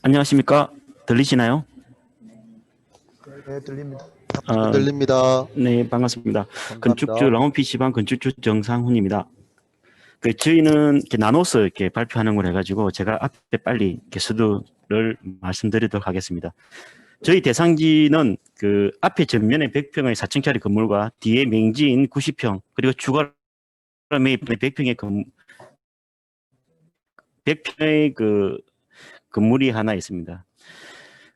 안녕하십니까? 들리시나요? 네, 들립니다. 어, 들립니다. 네, 반갑습니다. 건축주 감사합니다. 라온 PC방 건축주 정상훈입니다. 저희는 이렇게 나눠서 이렇게 발표하는 걸 해가지고 제가 앞에 빨리 이렇게 서두를 말씀드리도록 하겠습니다. 저희 대상지는 그 앞에 전면에 100평의 4층짜리 건물과 뒤에 맹지인 90평 그리고 추가로 매입된 100평의 그 건물이 하나 있습니다.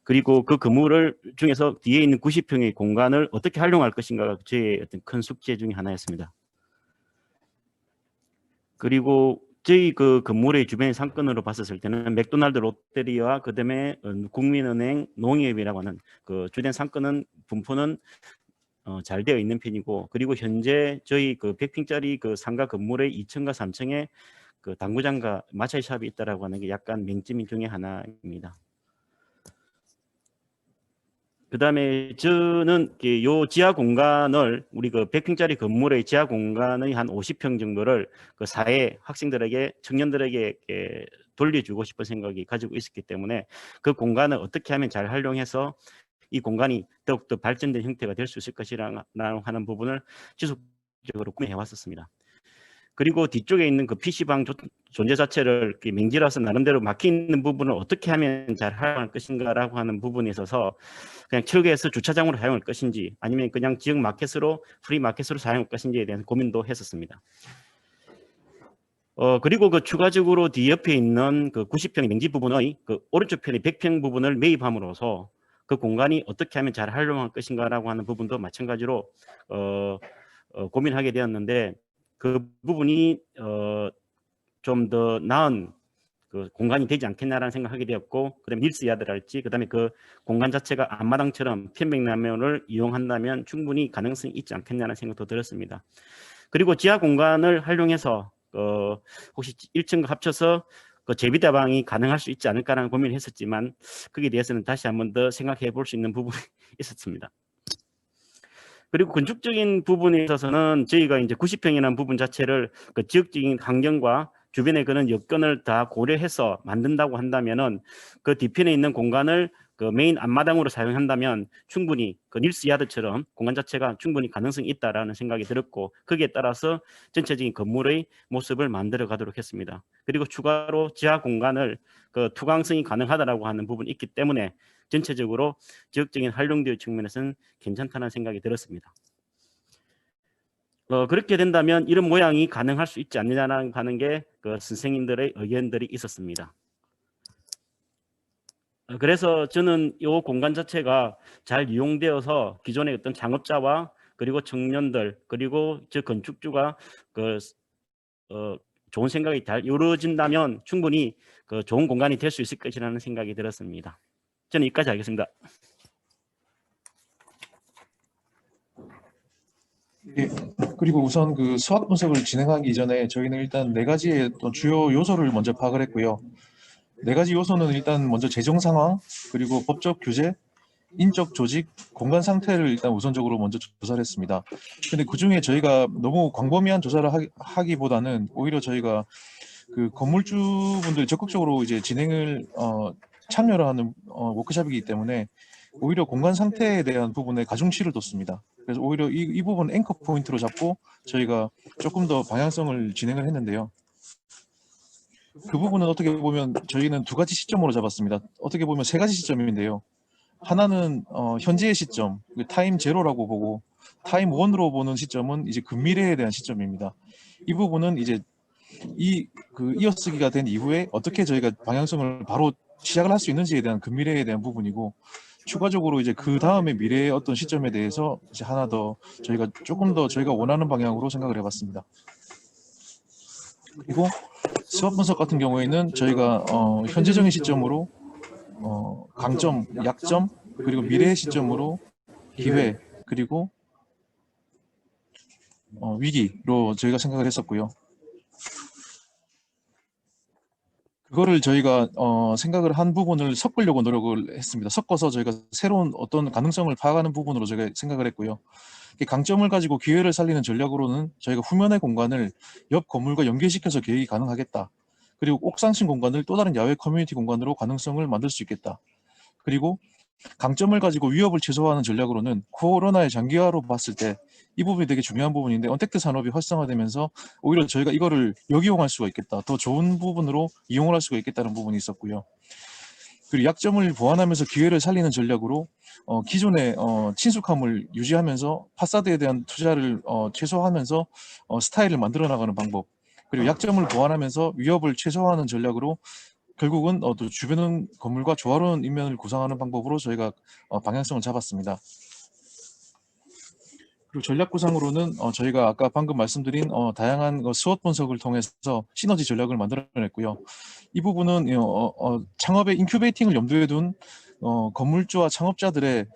그리고 그 건물을 중에서 뒤에 있는 90평의 공간을 어떻게 활용할 것인가가 저의 어떤 큰 숙제 중에 하나였습니다. 그리고 저희 그 건물의 주변 상권으로 봤었을 때는 맥도날드, 롯데리아, 그다음에 국민은행, 농협이라고 하는 그 주된 상권은 분포는 잘 되어 있는 편이고, 그리고 현재 저희 그 100평짜리 그 상가 건물의 2층과 3층에 그 당구장과 마찰샵이 있다라고 하는 게 약간 맹점 중에 하나입니다. 그다음에 저는 요 지하 공간을 우리 그 100평짜리 건물의 지하 공간의 한 50평 정도를 그 사회 학생들에게 청년들에게 돌려주고 싶은 생각이 가지고 있었기 때문에 그 공간을 어떻게 하면 잘 활용해서 이 공간이 더욱더 발전된 형태가 될 수 있을 것이라고 하는 부분을 지속적으로 고민해 왔었습니다. 그리고 뒤쪽에 있는 그 PC방 존재 자체를 맹지라서 나름대로 막혀 있는 부분을 어떻게 하면 잘 활용할 것인가라고 하는 부분에 있어서 그냥 철거해서 주차장으로 사용할 것인지 아니면 그냥 지역 마켓으로 프리 마켓으로 사용할 것인지에 대한 고민도 했었습니다. 그리고 그 추가적으로 뒤 옆에 있는 그 90평의 맹지 부분의 그 오른쪽 편의 100평 부분을 매입함으로써 그 공간이 어떻게 하면 잘 활용할 것인가라고 하는 부분도 마찬가지로 고민하게 되었는데 그 부분이 좀 더 나은 그 공간이 되지 않겠냐라는 생각하게 되었고, 그다음에 닐스 야드랄지 그다음에 그 공간 자체가 앞마당처럼 편백나무를 이용한다면 충분히 가능성이 있지 않겠냐는 생각도 들었습니다. 그리고 지하 공간을 활용해서 혹시 1층과 합쳐서 그 제비다방이 가능할 수 있지 않을까라는 고민을 했었지만 거기에 대해서는 다시 한번 더 생각해 볼 수 있는 부분이 있었습니다. 그리고 건축적인 부분에 있어서는 저희가 이제 90평이라는 부분 자체를 그 지역적인 환경과 주변의 그런 여건을 다 고려해서 만든다고 한다면은 그 뒤편에 있는 공간을 그 메인 앞마당으로 사용한다면 충분히 그 닐스 야드처럼 공간 자체가 충분히 가능성이 있다라는 생각이 들었고, 거기에 따라서 전체적인 건물의 모습을 만들어 가도록 했습니다. 그리고 추가로 지하 공간을 그 투광성이 가능하다라고 하는 부분이 있기 때문에 전체적으로 지역적인 활용도의 측면에서는 괜찮다는 생각이 들었습니다. 그렇게 된다면 이런 모양이 가능할 수 있지 않느냐는 하는 게 그 선생님들의 의견들이 있었습니다. 그래서 저는 이 공간 자체가 잘 이용되어서 기존의 어떤 창업자와 그리고 청년들 그리고 저 건축주가 그 좋은 생각이 잘 이루어진다면 충분히 그 좋은 공간이 될 수 있을 것이라는 생각이 들었습니다. 저는 여기까지 하겠습니다. 예, 그리고 우선 그 수학 분석을 진행하기 이전에 저희는 일단 네 가지의 또 주요 요소를 먼저 파악을 했고요. 네 가지 요소는 일단 먼저 재정 상황, 그리고 법적 규제, 인적 조직, 공간 상태를 일단 우선적으로 먼저 조사를 했습니다. 근데 그중에 저희가 너무 광범위한 조사를 하기보다는 오히려 저희가 그 건물주분들 적극적으로 이제 진행을 참여를 하는 워크숍이기 때문에 오히려 공간 상태에 대한 부분에 가중치를 뒀습니다. 그래서 오히려 이 부분 앵커 포인트로 잡고 저희가 조금 더 방향성을 진행을 했는데요. 그 부분은 어떻게 보면 저희는 두 가지 시점으로 잡았습니다. 어떻게 보면 세 가지 시점인데요. 하나는 현재의 시점, 타임 제로라고 보고, 타임 원으로 보는 시점은 이제 근미래에 대한 시점입니다. 이 부분은 이제 이어쓰기가 된 이후에 어떻게 저희가 방향성을 바로 시작을 할 수 있는지에 대한 근미래에 대한 부분이고, 추가적으로 이제 그 다음에 미래의 어떤 시점에 대해서 이제 하나 더 저희가 조금 더 저희가 원하는 방향으로 생각을 해봤습니다. 그리고 수업 분석 같은 경우에는 저희가 현재적인 시점으로 강점, 약점, 그리고 미래의 시점으로 기회, 그리고 위기로 저희가 생각을 했었고요. 그거를 저희가 생각을 한 부분을 섞으려고 노력을 했습니다. 섞어서 저희가 새로운 어떤 가능성을 파악하는 부분으로 저희가 생각을 했고요. 강점을 가지고 기회를 살리는 전략으로는 저희가 후면의 공간을 옆 건물과 연계시켜서 계획이 가능하겠다. 그리고 옥상층 공간을 또 다른 야외 커뮤니티 공간으로 가능성을 만들 수 있겠다. 그리고 강점을 가지고 위협을 최소화하는 전략으로는 코로나의 장기화로 봤을 때 이 부분이 되게 중요한 부분인데, 언택트 산업이 활성화되면서 오히려 저희가 이거를 역이용할 수가 있겠다, 더 좋은 부분으로 이용을 할 수가 있겠다는 부분이 있었고요. 그리고 약점을 보완하면서 기회를 살리는 전략으로 기존의 친숙함을 유지하면서 파사드에 대한 투자를 최소화하면서 스타일을 만들어 나가는 방법, 그리고 약점을 보완하면서 위협을 최소화하는 전략으로 결국은 또 주변 건물과 조화로운 인면을 구상하는 방법으로 저희가 방향성을 잡았습니다. 그리고 전략 구상으로는 저희가 아까 방금 말씀드린 다양한 스워트 분석을 통해서 시너지 전략을 만들어냈고요. 이 부분은 창업의 인큐베이팅을 염두에 둔 건물주와 창업자들의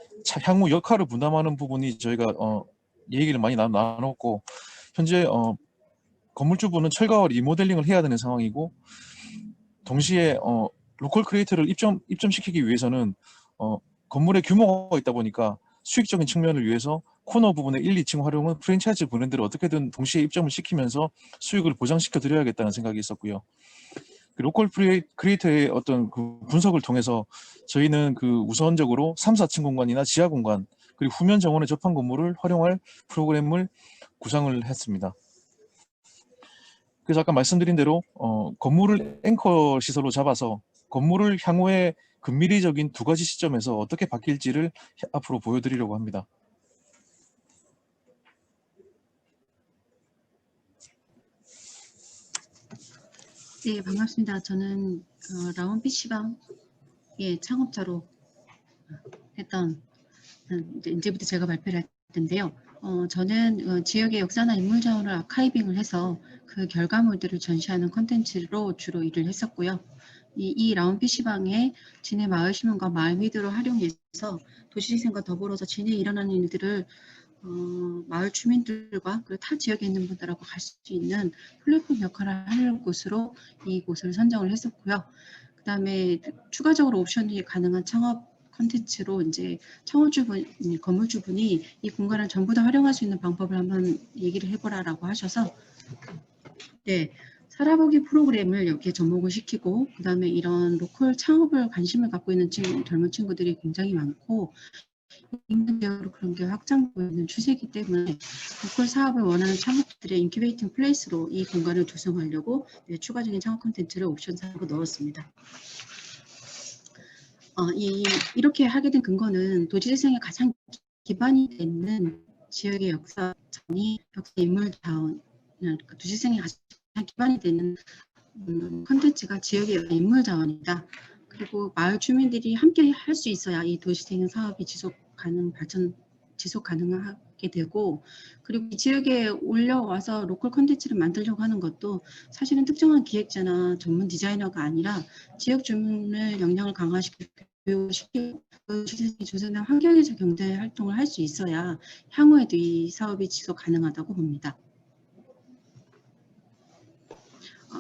향후 역할을 분담하는 부분이 저희가 얘기를 많이 나눴고, 현재 건물주분은 철거와 리모델링을 해야 되는 상황이고, 동시에 로컬 크리에이터를 입점시키기 위해서는 건물의 규모가 있다 보니까 수익적인 측면을 위해서 코너 부분의 1, 2층 활용은 프랜차이즈 브랜드를 어떻게든 동시에 입점을 시키면서 수익을 보장시켜 드려야겠다는 생각이 있었고요. 그 로컬 크리에이터의 어떤 그 분석을 통해서 저희는 그 우선적으로 3, 4층 공간이나 지하 공간, 그리고 후면 정원에 접한 건물을 활용할 프로그램을 구상을 했습니다. 그래서 아까 말씀드린 대로 건물을 앵커 시설로 잡아서 건물을 향후에 근미리적인 두 가지 시점에서 어떻게 바뀔지를 앞으로 보여드리려고 합니다. 네, 반갑습니다. 저는 라온 PC방의 창업자로 했던 이제부터 제가 발표를 할 텐데요. 저는 지역의 역사나 인물 자원을 아카이빙을 해서 그 결과물들을 전시하는 콘텐츠로 주로 일을 했었고요. 이 라온 PC방에 진해 마을 시민과 마을 미디어를 활용해서 도시재생과 더불어서 진해에 일어나는 일들을 마을 주민들과 그리고 타 지역에 있는 분들하고 갈 수 있는 플랫폼 역할을 하는 곳으로 이곳을 선정을 했었고요. 그 다음에 추가적으로 옵션이 가능한 창업 콘텐츠로 이제 창업주분, 건물주분이 이 공간을 전부 다 활용할 수 있는 방법을 한번 얘기를 해보라라고 하셔서, 네, 살아보기 프로그램을 여기에 접목을 시키고, 그 다음에 이런 로컬 창업을 관심을 갖고 있는 젊은 친구들이 굉장히 많고, 인근 지역으로 그런 게 확장되고 있는 추세이기 때문에 로컬 사업을 원하는 창업들의 인큐베이팅 플레이스로 이 공간을 조성하려고 추가적인 창업 콘텐츠를 옵션 사업으로 넣었습니다. 이렇게 하게 된 근거는 도시재생의 가장 기반이 되는 지역의 역사전이 역사 인물 자원, 도시재생의 가장 기반이 되는 콘텐츠가 지역의 인물 자원이다. 그리고 마을 주민들이 함께 할 수 있어야 이 도시재생 사업이 지속 가능하게 되고, 그리고 이 지역에 올려와서 로컬 콘텐츠를 만들려고 하는 것도 사실은 특정한 기획자나 전문 디자이너가 아니라 지역 주민의 역량을 강화시키고 교육시키고 조선의 환경에서 경제 활동을 할 수 있어야 향후에도 이 사업이 지속 가능하다고 봅니다.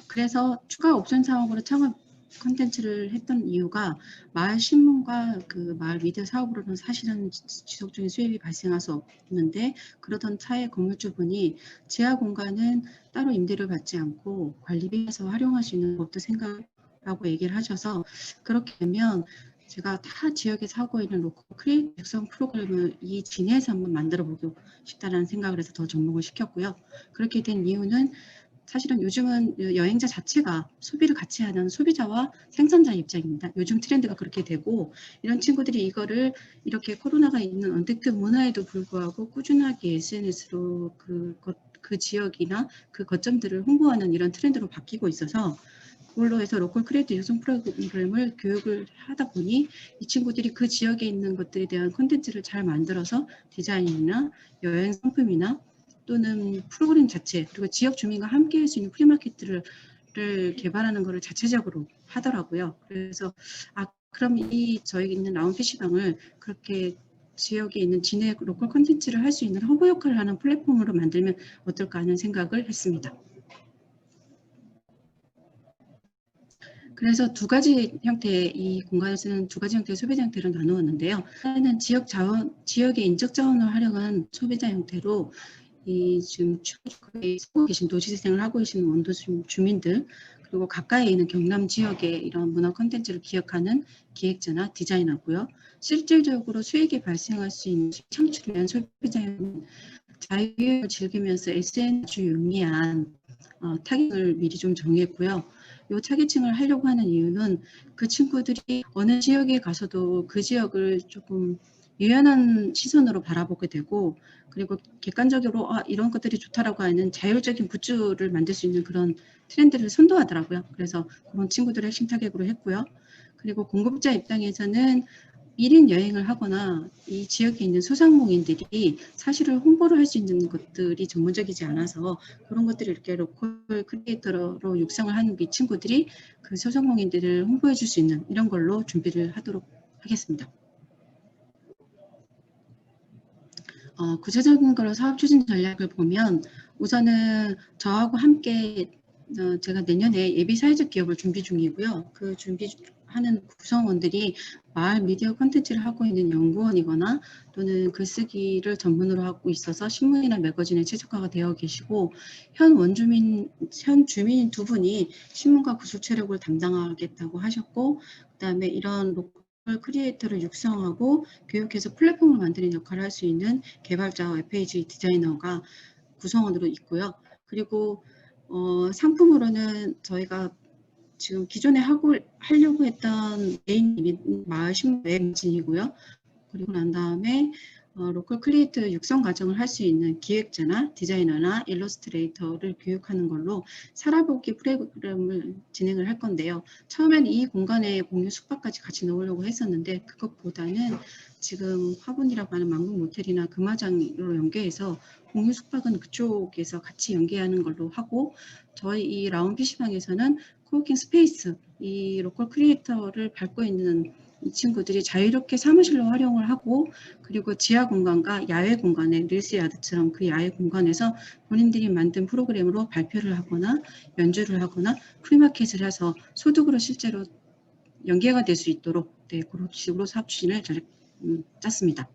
그래서 추가 옵션 사업으로 창업 콘텐츠를 했던 이유가 마을 신문과 그 마을 미디어 사업으로는 사실은 지속적인 수입이 발생할 수 없는데, 그러던 차에 건물주분이 지하 공간은 따로 임대를 받지 않고 관리비에서 활용할 수 있는 법도 생각하고 얘기를 하셔서, 그렇게 되면 제가 타 지역에서 하고 있는 로컬 크리에이터 육성 프로그램을 이 진해에서 한번 만들어 보고 싶다라는 생각을 해서 더 접목을 시켰고요. 그렇게 된 이유는 사실은 요즘은 여행자 자체가 소비를 같이 하는 소비자와 생산자의 입장입니다. 요즘 트렌드가 그렇게 되고, 이런 친구들이 이거를 이렇게 코로나가 있는 언택트 문화에도 불구하고 꾸준하게 SNS로 그 지역이나 그 거점들을 홍보하는 이런 트렌드로 바뀌고 있어서, 그걸로 해서 로컬 크리에이터 육성 프로그램을 교육을 하다 보니 이 친구들이 그 지역에 있는 것들에 대한 콘텐츠를 잘 만들어서 디자인이나 여행 상품이나 또는 프로그램 자체, 그리고 지역 주민과 함께 할 수 있는 프리마켓들을 개발하는 것을 자체적으로 하더라고요. 그래서 그럼 저희 있는 라운 PC방을 그렇게 지역에 있는 진해 로컬 콘텐츠를 할 수 있는 허브 역할을 하는 플랫폼으로 만들면 어떨까 하는 생각을 했습니다. 그래서 두 가지 형태의 이 공간을 쓰는 두 가지 형태의 소비자 형태를 나누었는데요. 하나는 지역의 인적 자원을 활용한 소비자 형태로 지금 쓰고 계신 도시재생을 하고 계시는 원도 주민들, 그리고 가까이에 있는 경남 지역의 이런 문화 콘텐츠를 기억하는 기획자나 디자이너고요. 실질적으로 수익이 발생할 수 있는 창출을 위한 소비자는 자유를 즐기면서 SNS 용이한 타겟을 미리 좀 정했고요. 이 타겟층을 하려고 하는 이유는 그 친구들이 어느 지역에 가서도 그 지역을 조금 유연한 시선으로 바라보게 되고, 그리고 객관적으로 이런 것들이 좋다라고 하는 자율적인 굿즈를 만들 수 있는 그런 트렌드를 선도하더라고요. 그래서 그런 친구들을 핵심 타겟으로 했고요. 그리고 공급자 입장에서는 1인 여행을 하거나 이 지역에 있는 소상공인들이 사실은 홍보를 할 수 있는 것들이 전문적이지 않아서 그런 것들을 이렇게 로컬 크리에이터로 육성을 하는 이 친구들이 그 소상공인들을 홍보해 줄 수 있는 이런 걸로 준비를 하도록 하겠습니다. 구체적인 걸로 사업 추진 전략을 보면 우선은 저하고 함께 제가 내년에 예비 사회적 기업을 준비 중이고요. 그 준비하는 구성원들이 마을 미디어 콘텐츠를 하고 있는 연구원이거나 또는 글쓰기를 전문으로 하고 있어서 신문이나 매거진에 최적화가 되어 계시고, 현 주민인 두 분이 신문과 구술 체력을 담당하겠다고 하셨고, 그다음에 이런 로컬 크리에이터를 육성하고 교육해서 플랫폼을 만드는 역할을 할 수 있는 개발자와 웹페이지 디자이너가 구성원으로 있고요. 그리고 상품으로는 저희가 지금 기존에 하려고 했던 메인 마을 신문 매거진이고요. 그리고 난 다음에 로컬 크리에이터 육성 과정을 할 수 있는 기획자나 디자이너나 일러스트레이터를 교육하는 걸로 살아보기 프로그램을 진행을 할 건데요. 처음에는 이 공간에 공유 숙박까지 같이 넣으려고 했었는데 그것보다는 지금 화분이라고 하는 망국 모텔이나 금화장으로 연계해서 공유 숙박은 그쪽에서 같이 연계하는 걸로 하고, 저희 이 라운 PC방에서는 코워킹 스페이스, 이 로컬 크리에이터를 밟고 있는 이 친구들이 자유롭게 사무실로 활용을 하고, 그리고 지하 공간과 야외 공간에 릴스야드처럼 그 야외 공간에서 본인들이 만든 프로그램으로 발표를 하거나 연주를 하거나 프리마켓을 해서 소득으로 실제로 연계가 될 수 있도록 그런 식으로 사업 추진을 짰습니다.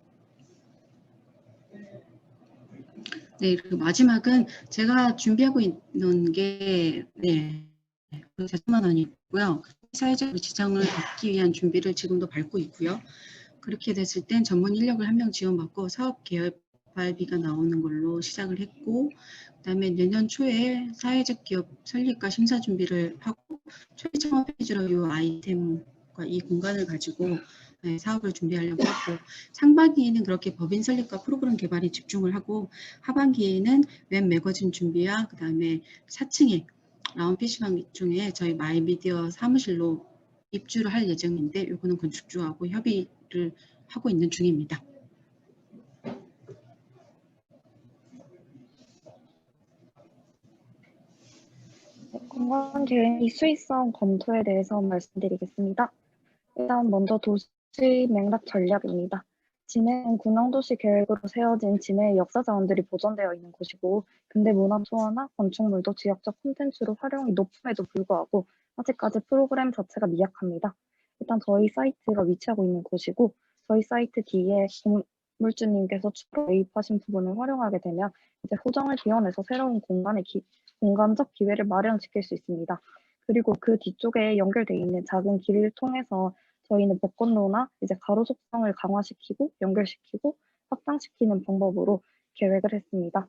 네, 그리고 마지막은 제가 준비하고 있는 게 4천만 원이고요. 사회적 지장을 얻기 위한 준비를 지금도 밟고 있고요. 그렇게 됐을 땐 전문 인력을 한 명 지원받고 사업 개발비가 나오는 걸로 시작을 했고, 그다음에 내년 초에 사회적 기업 설립과 심사 준비를 하고 초기 창업 페이지로 이 아이템과 이 공간을 가지고 사업을 준비하려고 하고, 상반기에는 그렇게 법인 설립과 프로그램 개발에 집중을 하고, 하반기에는 웹 매거진 준비와 그다음에 4층에 라운 PC방 중에 저희 마이미디어 사무실로 입주를 할 예정인데, 이거는 건축주하고 협의를 하고 있는 중입니다. 공간 계획 수익성 검토에 대해서 말씀드리겠습니다. 일단 먼저 도시 맥락 전략입니다. 진해는 군영도시 계획으로 세워진 진해의 역사 자원들이 보존되어 있는 곳이고, 근대 문화 투어나 건축물도 지역적 콘텐츠로 활용이 높음에도 불구하고 아직까지 프로그램 자체가 미약합니다. 일단 저희 사이트가 위치하고 있는 곳이고, 저희 사이트 뒤에 건물주님께서 추가로 매입하신 부분을 활용하게 되면 이제 호정을 지원해서 새로운 공간적 기회를 마련시킬 수 있습니다. 그리고 그 뒤쪽에 연결되어 있는 작은 길을 통해서 저희는 벚건로나 이제 가로속성을 강화시키고 연결시키고 확장시키는 방법으로 계획을 했습니다.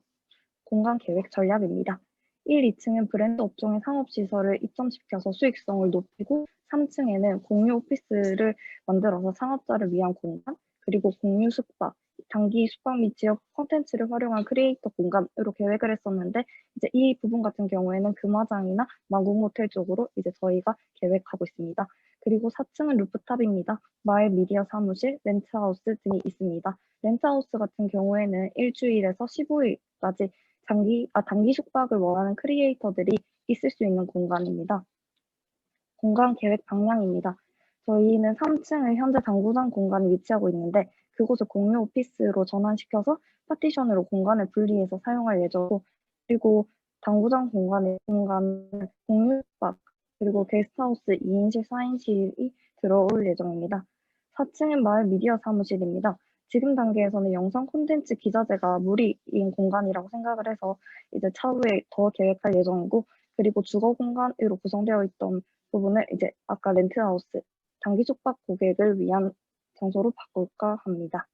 공간 계획 전략입니다. 1, 2층은 브랜드 업종의 상업시설을 입점시켜서 수익성을 높이고, 3층에는 공유 오피스를 만들어서 상업자를 위한 공간, 그리고 공유 숙박, 단기 숙박 및 지역 콘텐츠를 활용한 크리에이터 공간으로 계획을 했었는데, 이제 이 부분 같은 경우에는 금화장이나 망국모텔 쪽으로 이제 저희가 계획하고 있습니다. 그리고 4층은 루프탑입니다. 마을 미디어 사무실, 렌트하우스 등이 있습니다. 렌트하우스 같은 경우에는 일주일에서 15일까지 단기 숙박을 원하는 크리에이터들이 있을 수 있는 공간입니다. 공간 계획 방향입니다. 저희는 3층을 현재 당구장 공간에 위치하고 있는데, 그곳을 공유 오피스로 전환시켜서 파티션으로 공간을 분리해서 사용할 예정이고, 그리고 당구장 공간을 공유 숙박, 그리고 게스트하우스 2인실, 4인실이 들어올 예정입니다. 4층은 마을 미디어 사무실입니다. 지금 단계에서는 영상 콘텐츠 기자재가 무리인 공간이라고 생각을 해서 이제 차후에 더 계획할 예정이고, 그리고 주거 공간으로 구성되어 있던 부분을 이제 아까 렌트하우스, 단기 숙박 고객을 위한 장소로 바꿀까 합니다.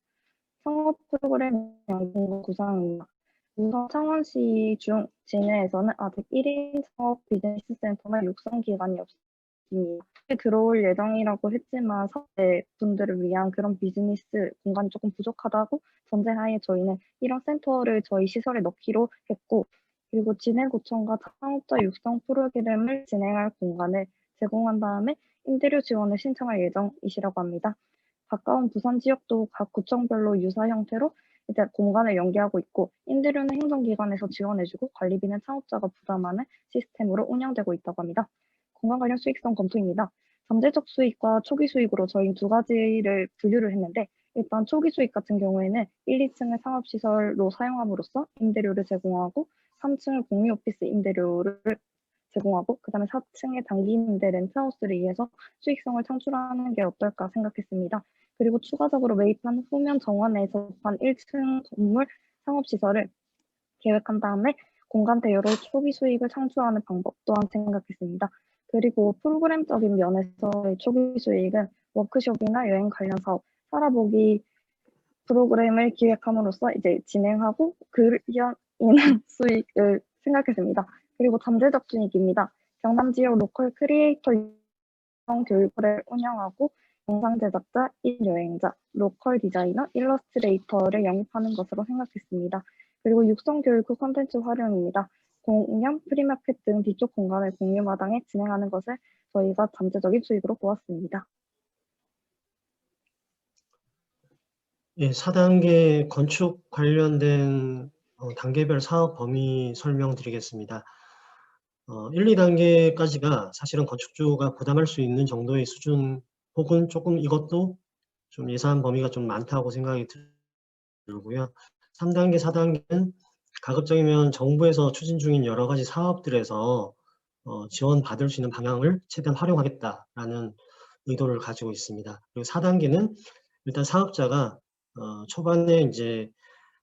창업 프로그램 연구 구상입니다. 우선 창원시 중 진해에서는 아직 1인 창업 비즈니스 센터나 육성 기관이 없습니다. 들어올 예정이라고 했지만 사회 분들을 위한 그런 비즈니스 공간이 조금 부족하다고 전제하에 저희는 이런 센터를 저희 시설에 넣기로 했고, 그리고 진해구청과 창업자 육성 프로그램을 진행할 공간을 제공한 다음에 임대료 지원을 신청할 예정이시라고 합니다. 가까운 부산 지역도 각 구청별로 유사 형태로 이제 공간을 연계하고 있고, 임대료는 행정기관에서 지원해주고 관리비는 창업자가 부담하는 시스템으로 운영되고 있다고 합니다. 공간 관련 수익성 검토입니다. 잠재적 수익과 초기 수익으로 저희 두 가지를 분류를 했는데, 일단 초기 수익 같은 경우에는 1, 2층을 상업시설로 사용함으로써 임대료를 제공하고 3층을 공유 오피스 임대료를 제공하고 그 다음에 4층의 단기 임대 렌트하우스를 이해서 수익성을 창출하는 게 어떨까 생각했습니다. 그리고 추가적으로 매입한 후면 정원에서 한 1층 건물 상업시설을 계획한 다음에 공간 대여로 초기 수익을 창출하는 방법 또한 생각했습니다. 그리고 프로그램적인 면에서의 초기 수익은 워크숍이나 여행 관련 사업, 살아보기 프로그램을 기획함으로써 이제 진행하고 그 인한 수익을 생각했습니다. 그리고 잠재적 수익입니다. 경남 지역 로컬 크리에이터 교육을 운영하고 영상 제작자, 여행자, 로컬 디자이너, 일러스트레이터를 영입하는 것으로 생각했습니다. 그리고 육성 교육 후 콘텐츠 활용입니다. 공연, 프리마켓 등 뒤쪽 공간을 공유마당에 진행하는 것을 저희가 잠재적인 수익으로 보았습니다. 예, 4단계 건축 관련된 단계별 사업 범위 설명드리겠습니다. 1, 2단계까지가 사실은 건축주가 부담할 수 있는 정도의 수준 혹은 조금 이것도 좀 예산 범위가 좀 많다고 생각이 들고요. 3단계, 4단계는 가급적이면 정부에서 추진 중인 여러 가지 사업들에서 지원받을 수 있는 방향을 최대한 활용하겠다라는 의도를 가지고 있습니다. 그리고 4단계는 일단 사업자가 초반에 이제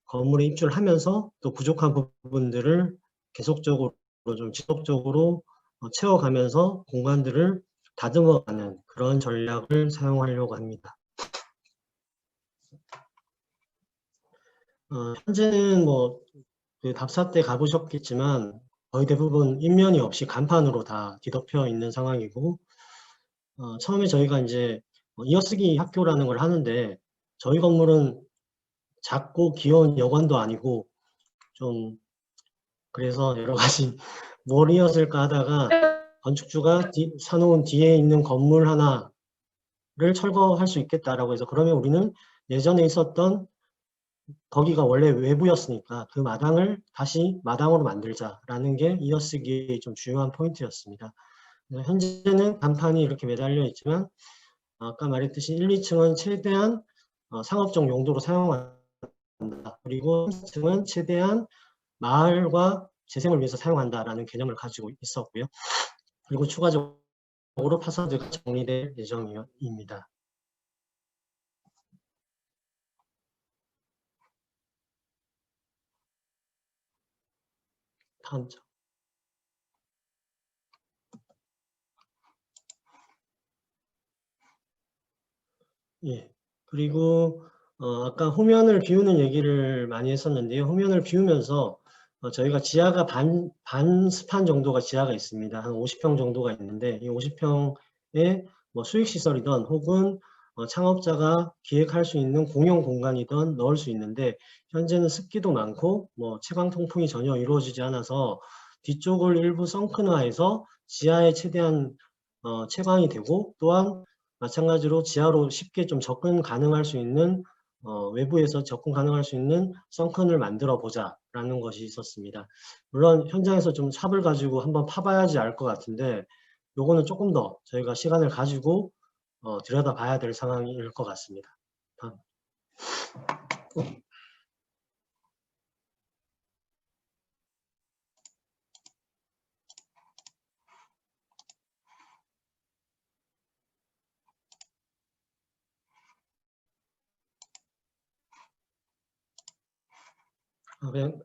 건물에 입주를 하면서 또 부족한 부분들을 계속적으로 좀 지속적으로 채워가면서 공간들을 다듬어가는 그런 전략을 사용하려고 합니다. 현재는 그 답사 때 가보셨겠지만 거의 대부분 인면이 없이 간판으로 다 뒤덮여 있는 상황이고, 처음에 저희가 이제 이어쓰기 학교라는 걸 하는데 저희 건물은 작고 귀여운 여관도 아니고 좀 그래서 여러 가지 뭘 이었을까 하다가 건축주가 사놓은 뒤에 있는 건물 하나를 철거할 수 있겠다라고 해서, 그러면 우리는 예전에 있었던 거기가 원래 외부였으니까 그 마당을 다시 마당으로 만들자라는 게 이어쓰기의 좀 중요한 포인트였습니다. 현재는 간판이 이렇게 매달려 있지만 아까 말했듯이 1, 2층은 최대한 상업적 용도로 사용한다. 그리고 3층은 최대한 마을과 재생을 위해서 사용한다라는 개념을 가지고 있었고요. 그리고 추가적으로 파사드가 정리될 예정입니다. 다음 장. 예. 그리고 아까 후면을 비우는 얘기를 많이 했었는데요. 후면을 비우면서 저희가 지하가 반 스판 정도가 지하가 있습니다. 한 50평 정도가 있는데 이 50평에 뭐 수익시설이든 혹은 창업자가 기획할 수 있는 공용 공간이든 넣을 수 있는데, 현재는 습기도 많고 뭐 채광 통풍이 전혀 이루어지지 않아서 뒤쪽을 일부 썬크나해서 지하에 최대한 채광이 되고, 또한 마찬가지로 지하로 쉽게 좀 접근 가능할 수 있는 외부에서 접근 가능할 수 있는 썬큰을 만들어 보자라는 것이 있었습니다. 물론 현장에서 좀 삽을 가지고 한번 파봐야지 알 것 같은데 요거는 조금 더 저희가 시간을 가지고 들여다봐야 될 상황일 것 같습니다. 다음. 그냥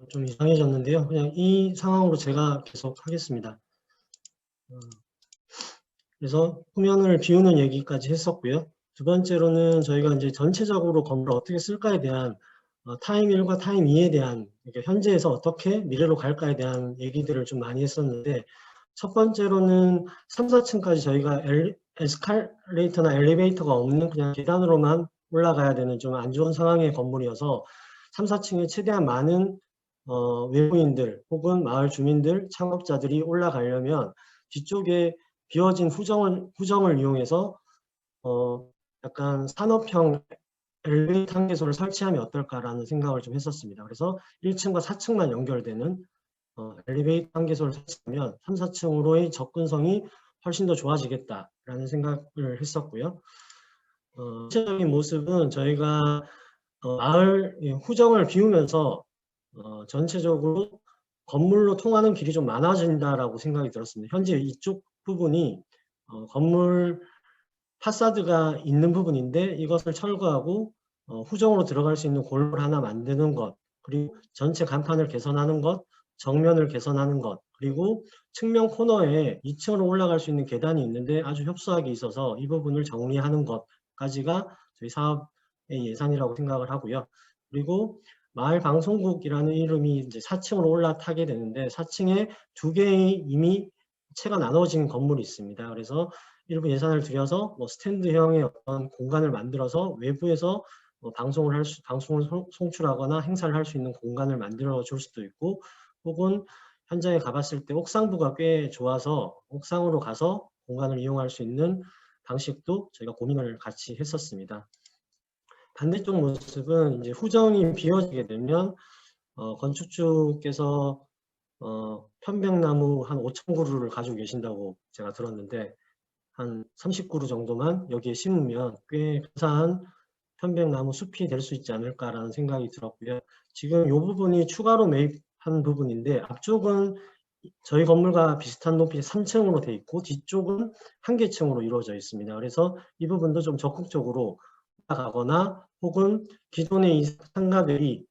좀 이상해졌는데요. 그냥 이 상황으로 제가 계속 하겠습니다. 그래서 후면을 비우는 얘기까지 했었고요. 두 번째로는 저희가 이제 전체적으로 건물을 어떻게 쓸까에 대한 타임 1과 타임 2에 대한 현재에서 어떻게 미래로 갈까에 대한 얘기들을 좀 많이 했었는데, 첫 번째로는 3, 4층까지 저희가 에스컬레이터나 엘리베이터가 없는 그냥 계단으로만 올라가야 되는 좀 안 좋은 상황의 건물이어서 3, 4층에 최대한 많은 외부인들 혹은 마을 주민들, 창업자들이 올라가려면 뒤쪽에 비워진 후정을 이용해서 약간 산업형 엘리베이터 한계소를 설치하면 어떨까라는 생각을 좀 했었습니다. 그래서 1층과 4층만 연결되는 엘리베이터 한계소를 설치하면 3, 4층으로의 접근성이 훨씬 더 좋아지겠다라는 생각을 했었고요. 전체적인 모습은 저희가 마을 후정을 비우면서 전체적으로 건물로 통하는 길이 좀 많아진다라고 생각이 들었습니다. 현재 이쪽 부분이 건물 파사드가 있는 부분인데 이것을 철거하고 후정으로 들어갈 수 있는 골을 하나 만드는 것, 그리고 전체 간판을 개선하는 것, 정면을 개선하는 것, 그리고 측면 코너에 2층으로 올라갈 수 있는 계단이 있는데 아주 협소하게 있어서 이 부분을 정리하는 것까지가 저희 사업의 예산이라고 생각을 하고요. 그리고 마을 방송국이라는 이름이 이제 4층으로 올라타게 되는데 4층에 2개의 이미 채가 나눠진 건물이 있습니다. 그래서 일부 예산을 들여서 스탠드형의 어떤 공간을 만들어서 외부에서 방송을 송출하거나 행사를 할 수 있는 공간을 만들어 줄 수도 있고, 혹은 현장에 가봤을 때 옥상부가 꽤 좋아서 옥상으로 가서 공간을 이용할 수 있는 방식도 저희가 고민을 같이 했었습니다. 반대쪽 모습은 이제 후정이 비어지게 되면 건축주께서 편백나무 한 5,000그루를 가지고 계신다고 제가 들었는데 한 30그루 정도만 여기에 심으면 꽤 근사한 편백나무 숲이 될 수 있지 않을까라는 생각이 들었고요. 지금 이 부분이 추가로 매입한 부분인데 앞쪽은 저희 건물과 비슷한 높이 3층으로 돼 있고 뒤쪽은 한 개층으로 이루어져 있습니다. 그래서 이 부분도 좀 적극적으로 가거나 혹은 기존의 이 상가들이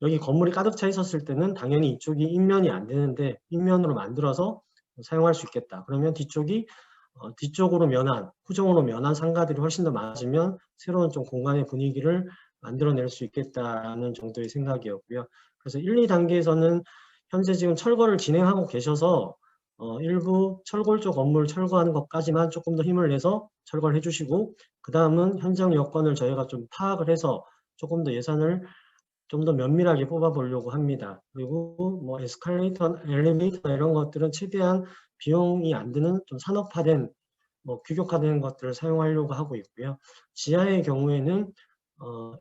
여기 건물이 가득 차 있었을 때는 당연히 이쪽이 인면이 안 되는데 인면으로 만들어서 사용할 수 있겠다. 그러면 뒤쪽으로 면한, 후정으로 면한 상가들이 훨씬 더 많아지면 새로운 좀 공간의 분위기를 만들어낼 수 있겠다라는 정도의 생각이었고요. 그래서 1, 2단계에서는 현재 지금 철거를 진행하고 계셔서 일부 철골 쪽 건물 철거하는 것까지만 조금 더 힘을 내서 철거를 해주시고, 그 다음은 현장 여건을 저희가 좀 파악을 해서 조금 더 예산을 좀 더 면밀하게 뽑아보려고 합니다. 그리고 뭐 에스컬레이터, 엘리베이터 이런 것들은 최대한 비용이 안 드는 좀 산업화된 규격화된 것들을 사용하려고 하고 있고요. 지하의 경우에는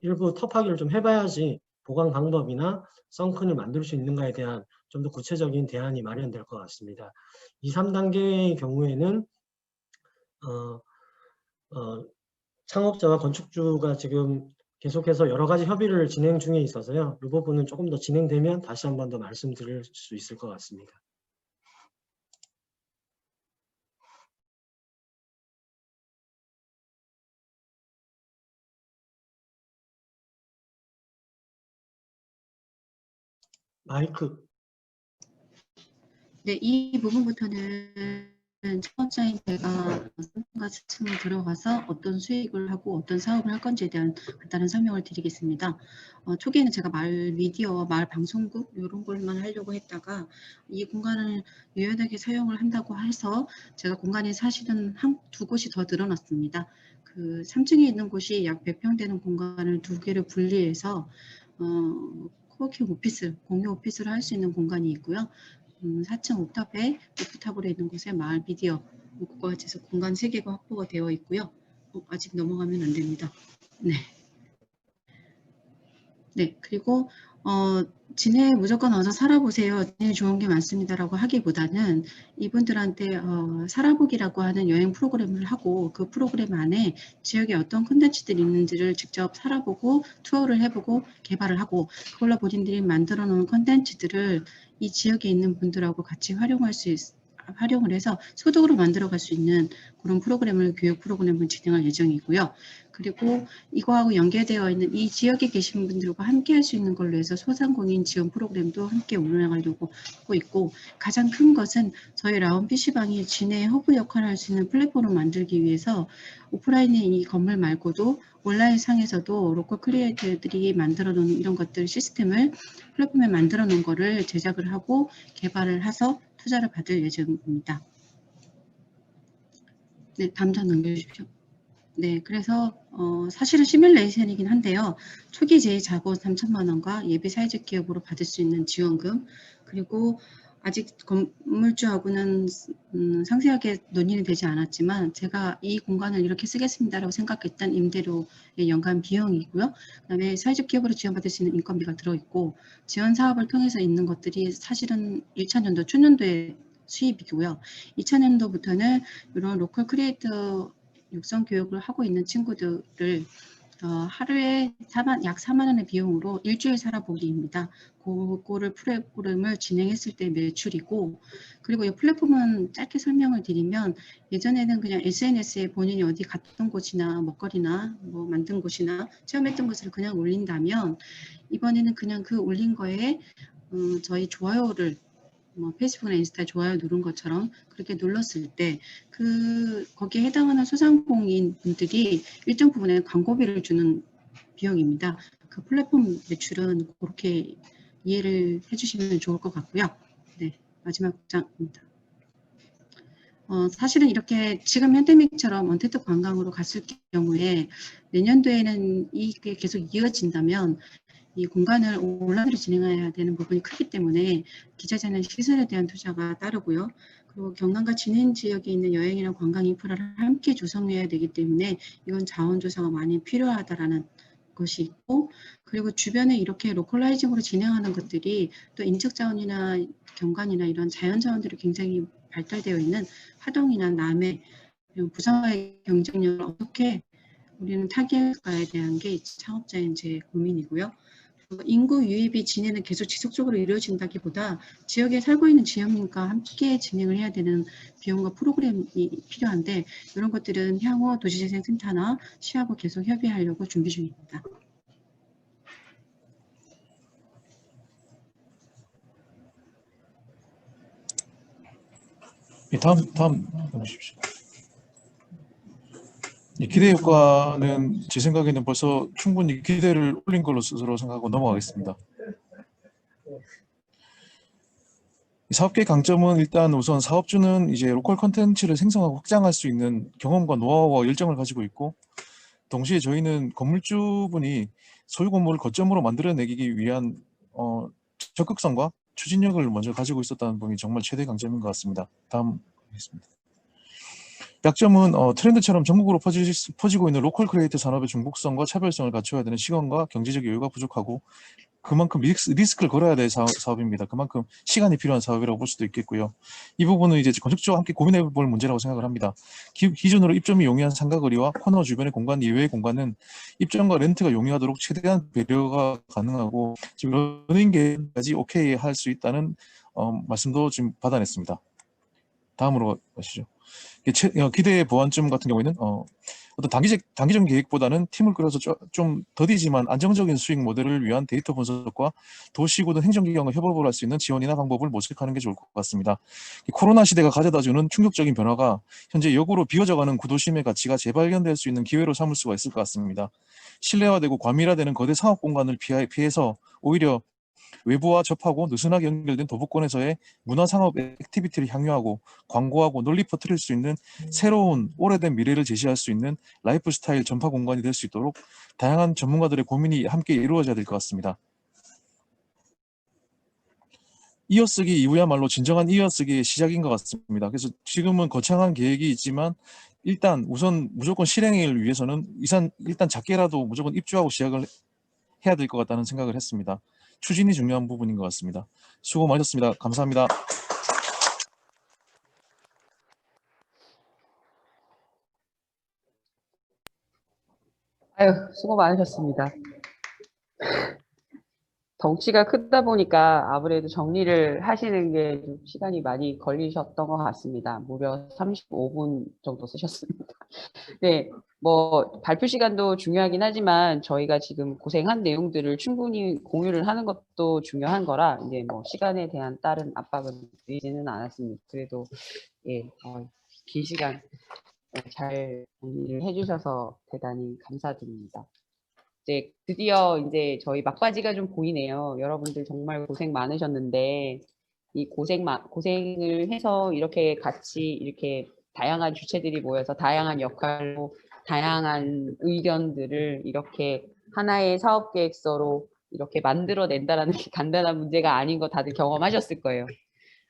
일부 터파기를 좀 해봐야지 보강 방법이나 썬큰을 만들 수 있는가에 대한 좀 더 구체적인 대안이 마련될 것 같습니다. 2, 3단계의 경우에는 창업자와 건축주가 지금 계속해서 여러 가지 협의를 진행 중에 있어서요. 이 부분은 조금 더 진행되면 다시 한 번 더 말씀드릴 수 있을 것 같습니다. 마이크. 네, 이 부분부터는 창업자인 제가 3층과 4층에 들어가서 어떤 수익을 하고 어떤 사업을 할 건지에 대한 간단한 설명을 드리겠습니다. 초기에는 제가 마을 미디어와 마을 방송국 이런 걸만 하려고 했다가 이 공간을 유연하게 사용을 한다고 해서 제가 공간이 사실은 두 곳이 더 늘어났습니다. 그 3층에 있는 곳이 약 100평 되는 공간을 2개로 분리해서 코워킹 오피스, 공유 오피스를 할 수 있는 공간이 있고요. 4층 옥탑에 루프탑으로 있는 곳에 마을 미디어 그거와 같이 해서 공간 3개가 확보가 되어 있고요. 아직 넘어가면 안 됩니다. 네. 네, 그리고 진해 무조건 와서 살아보세요. 진해 좋은 게 많습니다라고 하기보다는 이분들한테 살아보기라고 하는 여행 프로그램을 하고 그 프로그램 안에 지역에 어떤 콘텐츠들이 있는지를 직접 살아보고 투어를 해보고 개발을 하고 그걸로 본인들이 만들어 놓은 콘텐츠들을 이 지역에 있는 분들하고 같이 활용할 수 활용을 해서 소득으로 만들어갈 수 있는 그런 프로그램을 교육 프로그램을 진행할 예정이고요. 그리고 이거하고 연계되어 있는 이 지역에 계신 분들과 함께 할 수 있는 걸로 해서 소상공인 지원 프로그램도 함께 운영하려고 하고 있고, 가장 큰 것은 저희 라온 PC방이 진해 허브 역할을 할 수 있는 플랫폼을 만들기 위해서 오프라인의 이 건물 말고도 온라인 상에서도 로컬 크리에이터들이 만들어 놓은 이런 것들 시스템을 플랫폼에 만들어 놓은 거를 제작을 하고 개발을 해서 투자를 받을 예정입니다. 네, 다음 장 넘겨주십시오. 네, 그래서 사실은 시뮬레이션이긴 한데요. 초기 제의 자본 3천만 원과 예비 사회적 기업으로 받을 수 있는 지원금, 그리고 아직 건물주하고는 상세하게 논의는 되지 않았지만 제가 이 공간을 이렇게 쓰겠습니다라고 생각했던 임대료의 연간 비용이고요. 그다음에 사회적 기업으로 지원받을 수 있는 인건비가 들어있고, 지원 사업을 통해서 있는 것들이 사실은 1차년도 초년도에 수입이고요. 2차년도부터는 이런 로컬 크리에이터 육성 교육을 하고 있는 친구들을 하루에 약 4만 원의 비용으로 일주일 살아보기입니다. 그거를 프로그램을 진행했을 때 매출이고, 그리고 이 플랫폼은 짧게 설명을 드리면, 예전에는 그냥 SNS에 본인이 어디 갔던 곳이나 먹거리나 뭐 만든 곳이나 체험했던 것을 그냥 올린다면, 이번에는 그냥 그 올린 거에 저희 좋아요를 뭐 페이스북이나 인스타에 좋아요 누른 것처럼 그렇게 눌렀을 때 거기에 해당하는 소상공인 분들이 일정 부분의 광고비를 주는 비용입니다. 그 플랫폼 매출은 그렇게 이해를 해주시면 좋을 것 같고요. 네, 마지막 장입니다. 사실은 이렇게 지금 현대믹처럼 언택트 관광으로 갔을 경우에 내년도에는 이게 계속 이어진다면 이 공간을 온라인으로 진행해야 되는 부분이 크기 때문에 기자재나 시설에 대한 투자가 따르고요. 그리고 경남과 진해 지역에 있는 여행이나 관광 인프라를 함께 조성해야 되기 때문에 이건 자원 조사가 많이 필요하다라는 것이 있고, 그리고 주변에 이렇게 로컬라이징으로 진행하는 것들이 또 인적 자원이나 경관이나 이런 자연 자원들이 굉장히 발달되어 있는 하동이나 남해, 그리고 부산과의 경쟁력을 어떻게 우리는 타개할까에 대한 게 창업자인 제 고민이고요. 인구 유입이 진해는 계속 지속적으로 이루어진다기보다 지역에 살고 있는 지역민과 함께 진행을 해야 되는 비용과 프로그램이 필요한데, 이런 것들은 향후 도시재생센터나 시하고 계속 협의하려고 준비 중입니다. 예, 다음 보십시오. 기대 효과는 제 생각에는 벌써 충분히 기대를 올린 걸로 스스로 생각하고 넘어가겠습니다. 사업계 강점은 일단 우선 사업주는 이제 로컬 컨텐츠를 생성하고 확장할 수 있는 경험과 노하우와 열정을 가지고 있고, 동시에 저희는 건물주분이 소유 건물을 거점으로 만들어내기 위한 적극성과 추진력을 먼저 가지고 있었다는 부분이 정말 최대 강점인 것 같습니다. 다음 보겠습니다. 약점은 트렌드처럼 전국으로 퍼지고 있는 로컬 크리에이터 산업의 중복성과 차별성을 갖춰야 되는 시간과 경제적 여유가 부족하고, 그만큼 리스크를 걸어야 될 사업입니다. 그만큼 시간이 필요한 사업이라고 볼 수도 있겠고요. 이 부분은 이제 건축주와 함께 고민해 볼 문제라고 생각을 합니다. 기존으로 입점이 용이한 상가거리와 코너 주변의 공간 이외의 공간은 입점과 렌트가 용이하도록 최대한 배려가 가능하고, 지금 러닝 계획까지 오케이 할 수 있다는 말씀도 지금 받아냈습니다. 다음으로 가시죠. 기대의 보완점 같은 경우에는 어떤 단기적인 계획보다는 팀을 꾸려서 좀 더디지만 안정적인 수익 모델을 위한 데이터 분석과 도시구든 행정기관과 협업을 할 수 있는 지원이나 방법을 모색하는 게 좋을 것 같습니다. 코로나 시대가 가져다주는 충격적인 변화가 현재 역으로 비어져가는 구도심의 가치가 재발견될 수 있는 기회로 삼을 수가 있을 것 같습니다. 실내화되고 과밀화되는 거대 상업 공간을 피해서 오히려 외부와 접하고 느슨하게 연결된 도보권에서의 문화상업 액티비티를 향유하고 광고하고 널리 퍼뜨릴 수 있는 새로운 오래된 미래를 제시할 수 있는 라이프 스타일 전파 공간이 될 수 있도록 다양한 전문가들의 고민이 함께 이루어져야 될 것 같습니다. 이어쓰기 이후야말로 진정한 이어쓰기의 시작인 것 같습니다. 그래서 지금은 거창한 계획이 있지만 일단 우선 무조건 실행을 위해서는 일단 작게라도 무조건 입주하고 시작을 해야 될 것 같다는 생각을 했습니다. 추진이 중요한 부분인 것 같습니다. 수고 많으셨습니다. 감사합니다. 아유, 수고 많으셨습니다. 덩치가 크다 보니까 아무래도 정리를 하시는 게 좀 시간이 많이 걸리셨던 것 같습니다. 무려 35분 정도 쓰셨습니다. 네, 뭐 발표 시간도 중요하긴 하지만 저희가 지금 고생한 내용들을 충분히 공유를 하는 것도 중요한 거라 이제 뭐 시간에 대한 다른 압박은 드리지는 않았습니다. 그래도 예, 긴 시간 잘 정리를 해주셔서 대단히 감사드립니다. 이제 드디어 이제 저희 막바지가 좀 보이네요. 여러분들 정말 고생 많으셨는데 이 고생을 해서 이렇게 같이 이렇게 다양한 주체들이 모여서 다양한 역할로 다양한 의견들을 이렇게 하나의 사업 계획서로 이렇게 만들어낸다라는 게 간단한 문제가 아닌 거 다들 경험하셨을 거예요.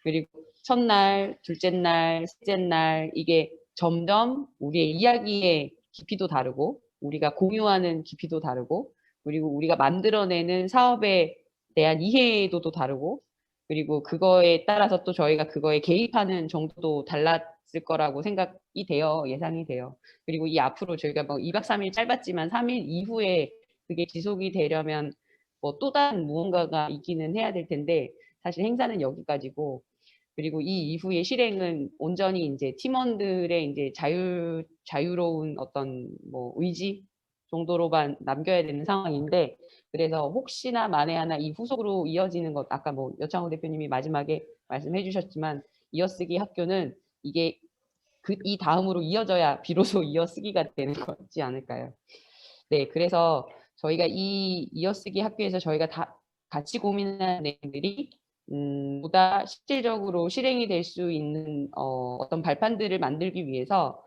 그리고 첫날, 둘째 날, 셋째 날 이게 점점 우리의 이야기의 깊이도 다르고 우리가 공유하는 깊이도 다르고 그리고 우리가 만들어내는 사업에 대한 이해도도 다르고 그리고 그거에 따라서 또 저희가 그거에 개입하는 정도도 달랐을 거라고 생각이 돼요. 예상이 돼요. 그리고 이 앞으로 저희가 뭐 2박 3일 짧았지만 3일 이후에 그게 지속이 되려면 뭐 또 다른 무언가가 있기는 해야 될 텐데 사실 행사는 여기까지고 그리고 이 이후의 실행은 온전히 이제 팀원들의 이제 자유로운 어떤 뭐 의지 정도로만 남겨야 되는 상황인데 그래서 혹시나 만에 하나 이 후속으로 이어지는 것 아까 뭐 여창호 대표님이 마지막에 말씀해 주셨지만 이어쓰기 학교는 이게 이 다음으로 이어져야 비로소 이어쓰기가 되는 거지 않을까요? 네, 그래서 저희가 이 이어쓰기 학교에서 저희가 다 같이 고민하는 내용들이 보다 실질적으로 실행이 될 수 있는 어떤 발판들을 만들기 위해서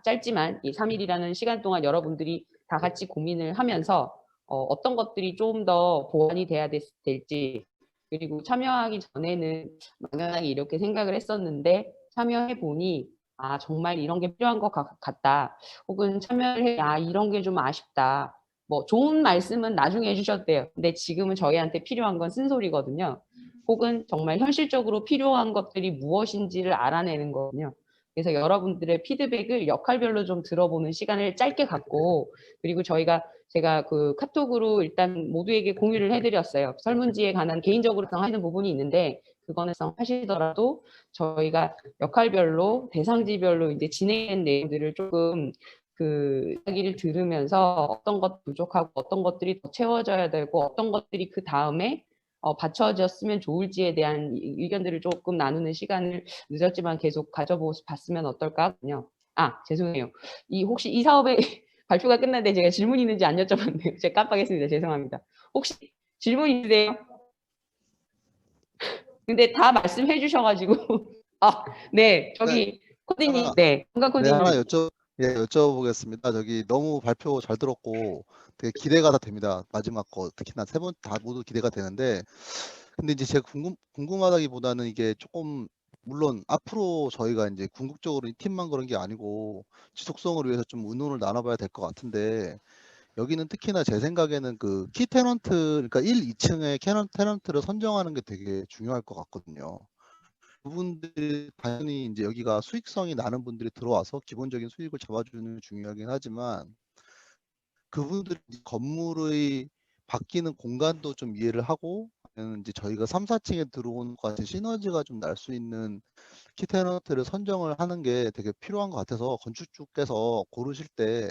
짧지만 이 3일이라는 시간 동안 여러분들이 다 같이 고민을 하면서 어떤 것들이 좀 더 보완이 돼야 될지 그리고 참여하기 전에는 막연하게 이렇게 생각을 했었는데 참여해 보니 아 정말 이런 게 필요한 것 같다. 혹은 참여를 해 아 이런 게 좀 아쉽다. 뭐 좋은 말씀은 나중에 해주셔도 돼요. 근데 지금은 저희한테 필요한 건 쓴소리거든요. 혹은 정말 현실적으로 필요한 것들이 무엇인지를 알아내는 거거든요. 그래서 여러분들의 피드백을 역할별로 좀 들어보는 시간을 짧게 갖고 그리고 제가 그 카톡으로 일단 모두에게 공유를 해드렸어요. 설문지에 관한 개인적으로 하시는 부분이 있는데 그거는 하시더라도 저희가 역할별로 대상지별로 이제 진행된 내용들을 조금 그 이야기를 들으면서 어떤 것 부족하고 어떤 것들이 더 채워져야 되고 어떤 것들이 그 다음에 받쳐졌으면 좋을지에 대한 의견들을 조금 나누는 시간을 늦었지만 계속 가져봤으면 어떨까요? 아 죄송해요. 혹시 이 사업의 발표가 끝났는데 제가 질문 있는지 안 여쭤봤네요. 제가 깜빡했습니다. 죄송합니다. 혹시 질문 있으세요? 근데 다 말씀해 주셔가지고 아, 네 저기 코디님 네 건강 네, 코디님 하나 여쭤보겠습니다. 저기 너무 발표 잘 들었고 되게 기대가 다 됩니다. 마지막 거 특히나 세 번 다 모두 기대가 되는데 근데 이제 제가 궁금하다기보다는 이게 조금 물론 앞으로 저희가 이제 궁극적으로 이 팀만 그런 게 아니고 지속성을 위해서 좀 의논을 나눠봐야 될 것 같은데 여기는 특히나 제 생각에는 그 키 테넌트 그러니까 1, 2층의 테넌트를 선정하는 게 되게 중요할 것 같거든요. 그분들이 당연히 이제 여기가 수익성이 나는 분들이 들어와서 기본적인 수익을 잡아주는 게 중요하긴 하지만 그분들이 건물의 바뀌는 공간도 좀 이해를 하고 이제 저희가 3, 4층에 들어오는 것 같은 시너지가 좀 날 수 있는 키 테넌트를 선정을 하는 게 되게 필요한 것 같아서 건축주께서 고르실 때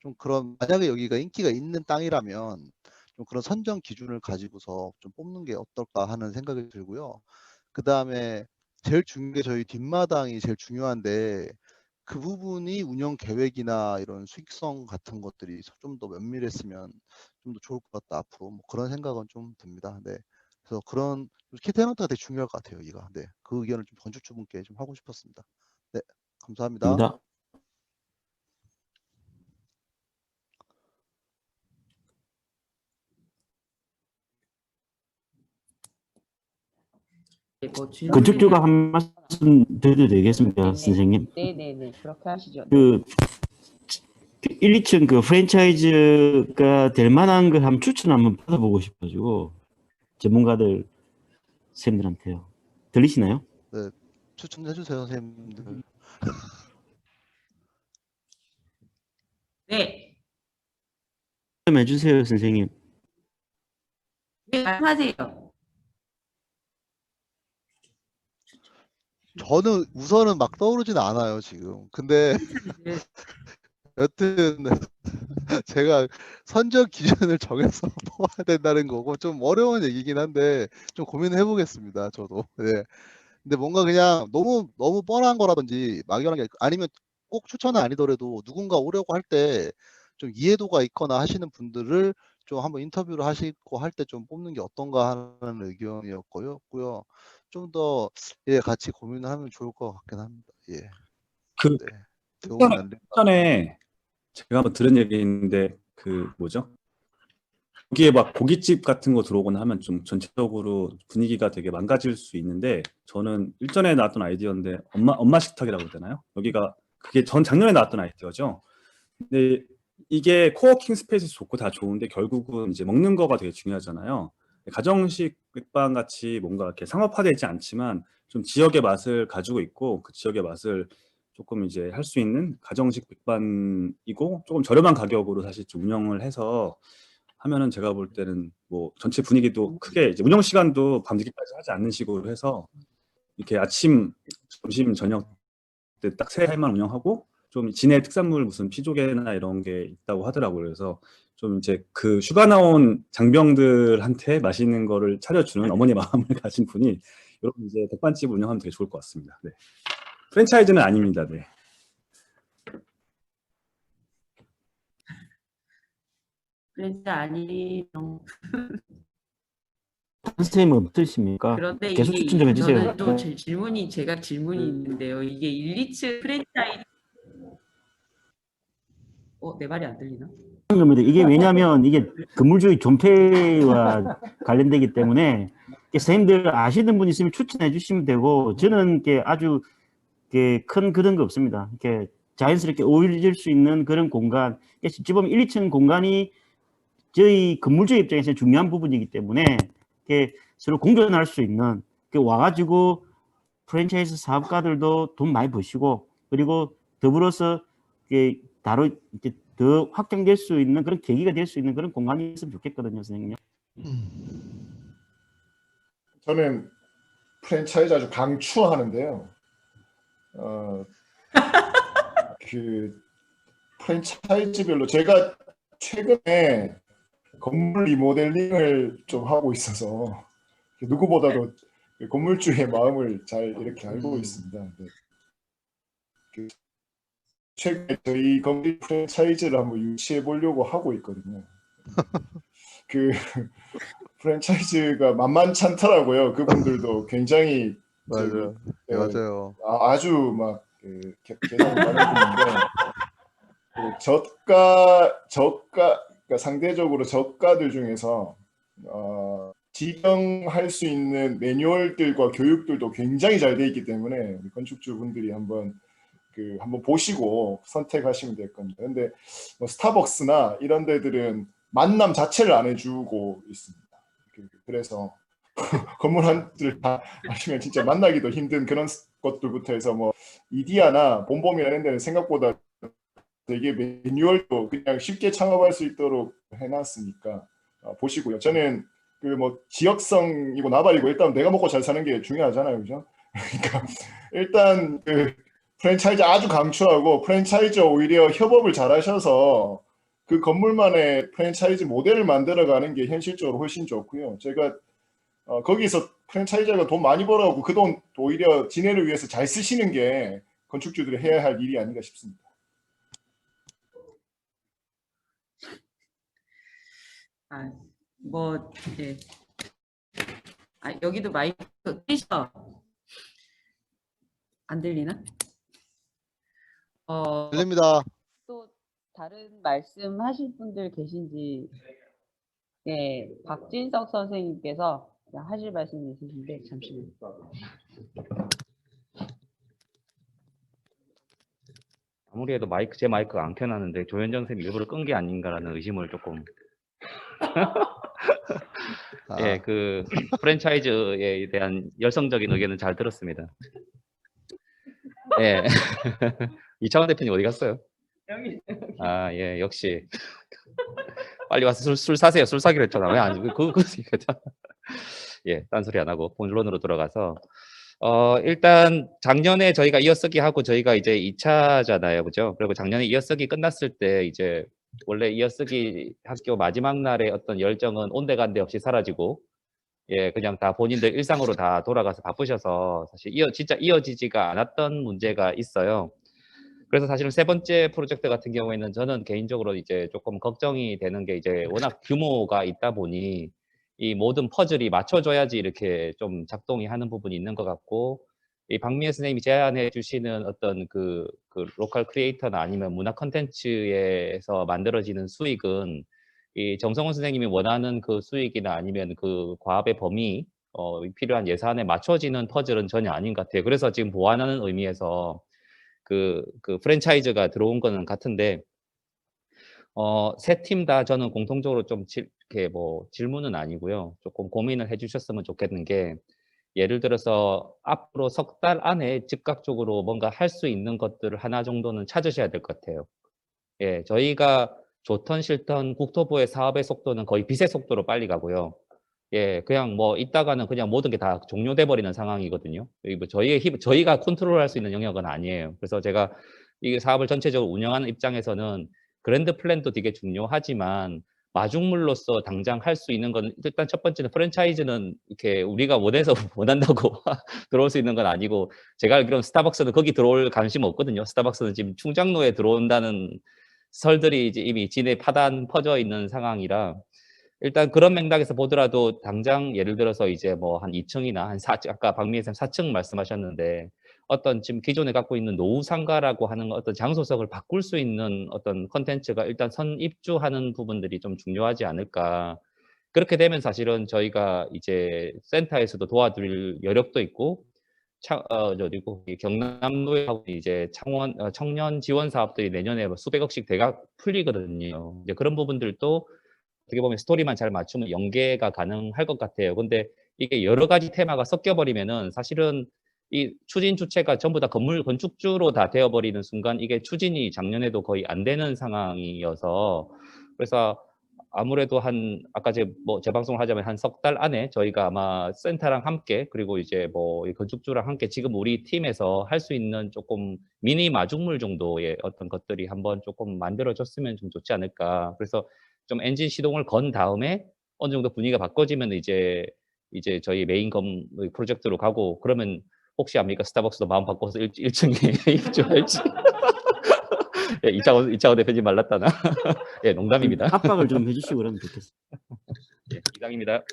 좀 그런 만약에 여기가 인기가 있는 땅이라면 좀 그런 선정 기준을 가지고서 좀 뽑는 게 어떨까 하는 생각이 들고요. 그 다음에 제일 중요한 게 저희 뒷마당이 제일 중요한데 그 부분이 운영 계획이나 이런 수익성 같은 것들이 좀 더 면밀했으면 좀 더 좋을 것 같다 앞으로 뭐 그런 생각은 좀 듭니다. 네. 그래서 그런 키테넌트가 되게 중요할 것 같아요. 여기가. 네. 그 의견을 좀 건축주분께 좀 하고 싶었습니다. 네. 감사합니다. 입니다. 뭐 질문에 건축주가 대한 한 말씀 드려도 되겠습니까, 네네 선생님? 네네네 그렇게 하시죠. 네. 그 1, 2층 그 프랜차이즈가 될 만한 걸 한번 추천 한번 받아보고 싶어가지고 전문가들 선생님들한테요. 들리시나요? 네. 추천해 주세요, 선생님들. 네. 좀 해주세요, 선생님. 말씀하세요. 저는 우선은 막 떠오르진 않아요, 지금. 근데 여튼 제가 선정 기준을 정해서 뽑아야 된다는 거고 좀 어려운 얘기긴 한데 좀 고민을 해보겠습니다, 저도. 네. 근데 뭔가 그냥 너무 뻔한 거라든지 막연한 게 아니면 꼭 추천은 아니더라도 누군가 오려고 할 때 좀 이해도가 있거나 하시는 분들을 좀 한번 인터뷰를 하시고 할 때 좀 뽑는 게 어떤가 하는 의견이었고요. 좀 더 예, 같이 고민을 하면 좋을 것 같긴 합니다. 예. 그 네. 도움이 안 될까? 전에 제가 한번 들은 얘기인데 그 뭐죠? 여기에 막 고깃집 같은 거 들어오거나 하면 좀 전체적으로 분위기가 되게 망가질 수 있는데 저는 일전에 나왔던 아이디어인데 엄마 식탁이라고 그러잖아요. 여기가 그게 전 작년에 나왔던 아이디어죠. 근데 이게 코워킹 스페이스 좋고 다 좋은데 결국은 이제 먹는 거가 되게 중요하잖아요. 가정식 백반 같이 뭔가 이렇게 상업화되지 않지만 좀 지역의 맛을 가지고 있고 그 지역의 맛을 조금 이제 할 수 있는 가정식 백반이고 조금 저렴한 가격으로 사실 좀 운영을 해서 하면은 제가 볼 때는 뭐 전체 분위기도 크게 이제 운영 시간도 밤늦게까지 하지 않는 식으로 해서 이렇게 아침, 점심, 저녁 때 딱 세 살만 운영하고 좀 진해 특산물 무슨 피조개나 이런 게 있다고 하더라고요. 그래서 좀 이제 그 휴가 나온 장병들한테 맛있는 거를 차려주는 어머니 마음을 가진 분이 여러분 이제 백반집 운영하면 되게 좋을 것 같습니다. 네. 프랜차이즈는 아닙니다. 네. 그런데 아니 선생님은 없으십니까? 그런데 계속 이게 추천 좀 해주세요. 저는 또 제가 질문이 있는데요. 이게 1, 2층 프랜차이즈 내 말이 안 들리나? 겁니다. 이게 왜냐하면 이게 건물주의 존폐와 관련되기 때문에 선생님들 아시는 분 있으면 추천해 주시면 되고 저는 이게 아주 큰 그런 거 없습니다. 이렇게 자연스럽게 어울릴 수 있는 그런 공간. 어찌 보면 1, 2층 공간이 저희 건물주 입장에서 중요한 부분이기 때문에 이렇게 서로 공존할 수 있는 와가지고 프랜차이즈 사업가들도 돈 많이 버시고 그리고 더불어서 이렇게 더 확장될 수 있는 그런 계기가 될 수 있는 그런 공간이 있으면 좋겠거든요, 선생님. 저는 프랜차이즈 아주 강추하는데요. 그 프랜차이즈별로 제가 최근에 건물 리모델링을 좀 하고 있어서 누구보다도 건물주의 마음을 잘 이렇게 알고 있습니다. 네. 최근에 저희 건물 프랜차이즈를 한번 유치해 보려고 하고 있거든요. 그 프랜차이즈가 만만찮더라고요. 그분들도 굉장히 맞아요. 네, 맞아요. 아주 막 계산이 많은 분인데 그러니까 상대적으로 저가들 중에서 지정할 수 있는 매뉴얼들과 교육들도 굉장히 잘 돼 있기 때문에 우리 건축주 분들이 한번 보시고 선택하시면 될 겁니다. 근데 뭐 스타벅스나 이런 데들은 만남 자체를 안 해주고 있습니다. 그래서 건물 한들 다 아시면 진짜 만나기도 힘든 그런 것들부터 해서 뭐 이디야나 봄봄이나 이런 데는 생각보다 되게 매뉴얼도 그냥 쉽게 창업할 수 있도록 해놨으니까 보시고요. 저는 그 뭐 지역성이고 나발이고 일단 내가 먹고 잘 사는 게 중요하잖아요, 그죠? 그러니까 일단 그 프랜차이즈 아주 강추하고 프랜차이즈 오히려 협업을 잘하셔서 그 건물만의 프랜차이즈 모델을 만들어가는 게 현실적으로 훨씬 좋고요. 제가 거기서 프랜차이즈가 돈 많이 벌어가고 그 돈 오히려 진해를 위해서 잘 쓰시는 게 건축주들이 해야 할 일이 아닌가 싶습니다. 네. 여기도 마이크 끄셔. 안 들리나? 들립니다. 또 다른 말씀하실 분들 계신지. 네, 박진석 선생님께서 하실 말씀이 있으신데 잠시만요. 아무리 해도 제 마이크가 안 켜놨는데 조현정 선생님이 일부러 끈 게 아닌가라는 의심을 조금. 예, 그 프랜차이즈에 대한 열성적인 의견은 잘 들었습니다. 예. 이창원 대표님 어디 갔어요? 아, 예, 역시. 빨리 와서 술 사세요. 술 사기로 했잖아. 왜 안, 예, 딴소리 안 하고 본론으로 들어가서. 일단 작년에 저희가 이어쓰기 하고 저희가 이제 2차잖아요. 그죠? 그리고 작년에 이어쓰기 끝났을 때 이제 원래 이어쓰기 학교 마지막 날의 어떤 열정은 온데간데 없이 사라지고, 예, 그냥 다 본인들 일상으로 다 돌아가서 바쁘셔서 사실 진짜 이어지지가 않았던 문제가 있어요. 그래서 사실은 세 번째 프로젝트 같은 경우에는 저는 개인적으로 이제 조금 걱정이 되는 게 이제 워낙 규모가 있다 보니 이 모든 퍼즐이 맞춰줘야지 이렇게 좀 작동이 하는 부분이 있는 것 같고, 이 박미애 선생님이 제안해 주시는 어떤 그 로컬 크리에이터나 아니면 문화 컨텐츠에서 만들어지는 수익은 이 정성원 선생님이 원하는 그 수익이나 아니면 그 과업의 범위, 필요한 예산에 맞춰지는 퍼즐은 전혀 아닌 것 같아요. 그래서 지금 보완하는 의미에서 그 프랜차이즈가 들어온 거는 같은데, 세 팀 다 저는 공통적으로 좀 이렇게 뭐 질문은 아니고요. 조금 고민을 해주셨으면 좋겠는 게, 예를 들어서 앞으로 석 달 안에 즉각적으로 뭔가 할 수 있는 것들을 하나 정도는 찾으셔야 될 것 같아요. 예, 저희가 좋던 싫던 국토부의 사업의 속도는 거의 빛의 속도로 빨리 가고요. 예, 그냥 뭐 있다가는 그냥 모든 게 다 종료돼 버리는 상황이거든요. 뭐 저희가 컨트롤할 수 있는 영역은 아니에요. 그래서 제가 이 사업을 전체적으로 운영하는 입장에서는 그랜드 플랜도 되게 중요하지만 마중물로서 당장 할 수 있는 건, 일단 첫 번째는 프랜차이즈는 이렇게 우리가 원해서 원한다고 들어올 수 있는 건 아니고, 제가 알기로는 스타벅스는 거기 들어올 관심 없거든요. 스타벅스는 지금 충장로에 들어온다는 설들이 이제 이미 진에 퍼져 있는 상황이라, 일단 그런 맥락에서 보더라도 당장 예를 들어서 이제 뭐 한 2층이나 한 4층, 아까 박미애 선생님 4층 말씀하셨는데, 어떤 지금 기존에 갖고 있는 노후 상가라고 하는 어떤 장소석을 바꿀 수 있는 어떤 컨텐츠가 일단 선입주하는 부분들이 좀 중요하지 않을까. 그렇게 되면 사실은 저희가 이제 센터에서도 도와드릴 여력도 있고, 그리고 경남노예하고 이제 청년 지원 사업들이 내년에 뭐 수백억씩 대각 풀리거든요. 이제 그런 부분들도 어떻게 보면 스토리만 잘 맞추면 연계가 가능할 것 같아요. 근데 이게 여러 가지 테마가 섞여 버리면은 사실은 이 추진 주체가 전부 다 건축주로 다 되어 버리는 순간 이게 추진이 작년에도 거의 안 되는 상황이어서, 그래서 아무래도 아까 뭐 재방송을 하자면 한 석 달 안에 저희가 아마 센터랑 함께, 그리고 이제 뭐 이 건축주랑 함께 지금 우리 팀에서 할 수 있는 조금 미니 마중물 정도의 어떤 것들이 한번 조금 만들어졌으면 좀 좋지 않을까. 그래서 좀 엔진 시동을 건 다음에 어느 정도 분위기가 바꿔지면 이제 저희 메인 프로젝트로 가고, 그러면 혹시 압니까? 스타벅스도 마음 바꿔서 1층에 입주할지. 예, 이창호 대표님 말랐다나. 예, 농담입니다. 압박을 좀 해주시고 그러면 좋겠습니다. 예, 이상입니다.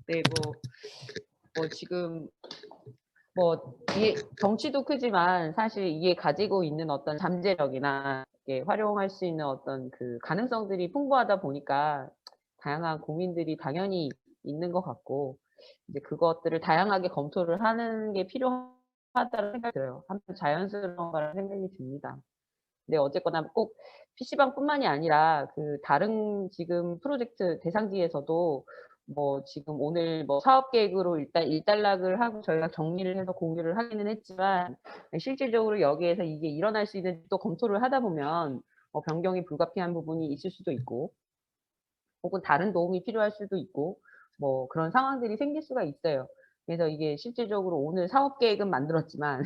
네, 뭐 지금 뭐 이게 덩치도 크지만 사실 이게 가지고 있는 어떤 잠재력이나 이게 활용할 수 있는 어떤 그 가능성들이 풍부하다 보니까 다양한 고민들이 당연히 있는 것 같고, 이제 그것들을 다양하게 검토를 하는 게 필요하다는 생각이 들어요. 한편 자연스러운 거라는 생각이 듭니다. 근데 어쨌거나 꼭 PC방뿐만이 아니라 그 다른 지금 프로젝트 대상지에서도 뭐 지금 오늘 뭐 사업 계획으로 일단 일단락을 하고 저희가 정리를 해서 공유를 하기는 했지만, 실질적으로 여기에서 이게 일어날 수 있는 또 검토를 하다 보면 변경이 불가피한 부분이 있을 수도 있고, 혹은 다른 도움이 필요할 수도 있고, 뭐 그런 상황들이 생길 수가 있어요. 그래서 이게 실질적으로 오늘 사업 계획은 만들었지만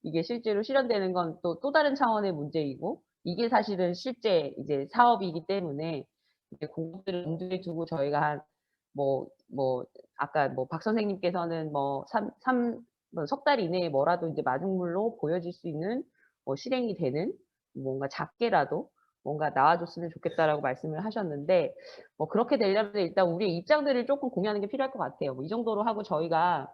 이게 실제로 실현되는 건 또 다른 차원의 문제이고, 이게 사실은 실제 이제 사업이기 때문에 이제 그것들을 염두에 두고 저희가 뭐 아까 뭐 박 선생님께서는 뭐 석 달 이내에 뭐라도 이제 마중물로 보여질 수 있는 실행이 되는 뭔가 작게라도 뭔가 나와줬으면 좋겠다라고 말씀을 하셨는데, 뭐 그렇게 되려면 일단 우리의 입장들을 조금 공유하는 게 필요할 것 같아요. 뭐 이 정도로 하고 저희가